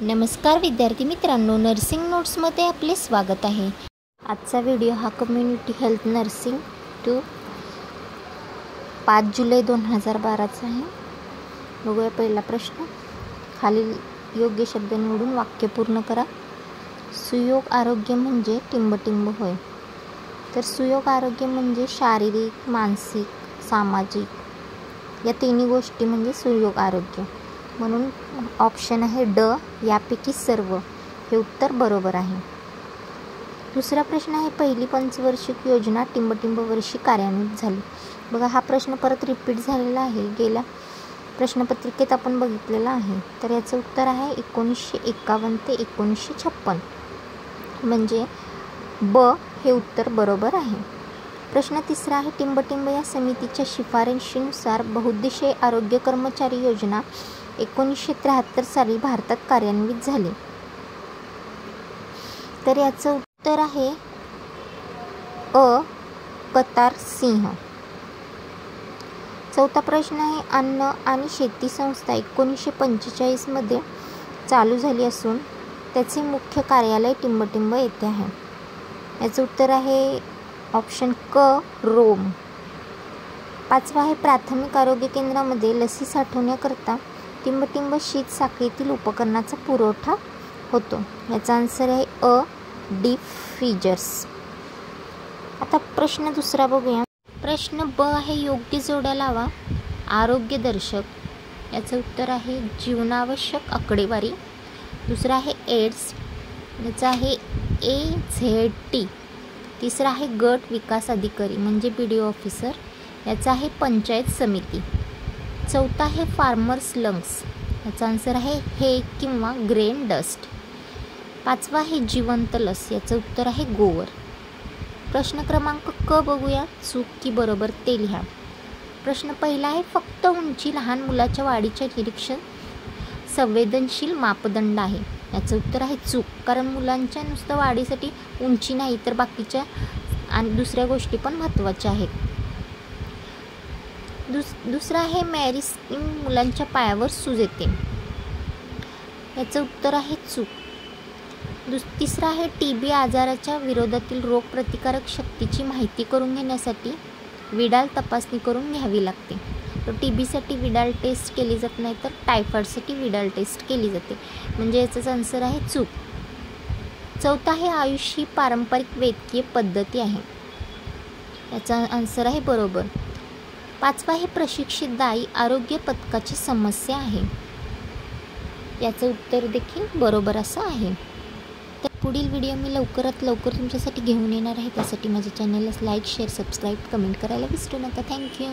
नमस्कार विद्यार्थी मित्रांनो, नर्सिंग नोट्समध्ये आपले स्वागत आहे। आजचा व्हिडिओ हा कम्युनिटी हेल्थ नर्सिंग टू 5 जुलै 2012चा आहे। बघूया पहिला प्रश्न। खालील योग्य शब्द निवडून वाक्य पूर्ण करा। सुयोग आरोग्य म्हणजे टिंबटिंब होय। तर सुयोग आरोग्य म्हणजे शारीरिक, मानसिक, सामाजिक या तिन्ही गोष्टी म्हणजे सुयोग आरोग्य। म्हणून ऑप्शन आहे ड, यापैकी सर्व हे उत्तर बरोबर आहे। दुसरा प्रश्न आहे, पहिली पंचवार्षिक योजना टिंबटिंब वर्षी कार्यान्वित झाली। बघा, हा प्रश्न परत रिपीट झालेला आहे, गेल्या प्रश्नपत्रिकेत आपण बघितलेला आहे। तर याचं उत्तर आहे 1951 ते 1956, म्हणजे ब हे उत्तर बरोबर आहे। प्रश्न तिसरा आहे, टिंबटिंब या समितीच्या शिफारशीनुसार बहुउद्देशीय आरोग्य कर्मचारी योजना 1973 साली भारतात कार्यान्वित झाली। तर याचं उत्तर आहे अ, कतार सिंह। चौथा प्रश्न आहे, अन्न आणि शेती संस्था 1945 मध्ये चालू झाली असून त्याचे मुख्य कार्यालय टिंबटिंब येथे आहे। याचं उत्तर आहे ऑप्शन क, रोम। पाचवा आहे, प्राथमिक आरोग्य केंद्रामध्ये लसी साठवण्याकरता टिंबटिंब शीत साखळीतील उपकरणाचा पुरवठा होतो। याचा आन्सर आहे अ, डीप फ्रीजर्स। आता प्रश्न दुसरा बघूया। प्रश्न ब आहे, योग्य जोड्या लावा। आरोग्य दर्शक याचं उत्तर आहे जीवनावश्यक आकडेवारी। दुसरा आहे एड्स, याचं आहे AZT। तिसरा आहे गट विकास अधिकारी म्हणजे BDO ऑफिसर, याचा आहे पंचायत समिती। चौथा आहे फार्मर्स लंग्स, याचा आन्सर आहे हे किंवा ग्रेन डस्ट। पाचवा आहे जिवंत लस, याचं उत्तर आहे गोवर। प्रश्न क्रमांक क बघूया, चूक की बरोबर ते लिहा। प्रश्न पहिला आहे, फक्त उंची लहान मुलाच्या वाढीचे निरीक्षण संवेदनशील मापदंड आहे। याचं उत्तर आहे चूक, कारण मुलांच्या नुसतं वाढीसाठी उंची नाही तर बाकीच्या आणि दुसऱ्या गोष्टी पण महत्त्वाच्या आहेत। दुसरा आहे मॅरिस्किन मुलांच्या पायावर सूज येते, याचं उत्तर आहे चूक। तिसरा आहे, TB आजाराच्या विरोधातील रोगप्रतिकारक शक्तीची माहिती करून घेण्यासाठी विडाल तपासणी करून घ्यावी लागते। तर TBसाठी विडाल टेस्ट केली जात नाही, तर टायफॉईडसाठी विडाल टेस्ट केली जाते, म्हणजे याचाच आन्सर आहे चूक। चौथा आहे, आयुष ही पारंपरिक वैद्यकीय पद्धती आहे, याचा आन्सर आहे बरोबर। पाचवा आहे, प्रशिक्षित दाई आरोग्य पथकाची समस्या आहे, याचं उत्तर देखील बरोबर असं आहे। तर पुढील व्हिडिओ मी लवकरात लवकर तुमच्यासाठी घेऊन येणार आहे, त्यासाठी माझ्या चॅनलला लाईक, शेअर, सबस्क्राईब, कमेंट करायला विसरू नका। थँक्यू।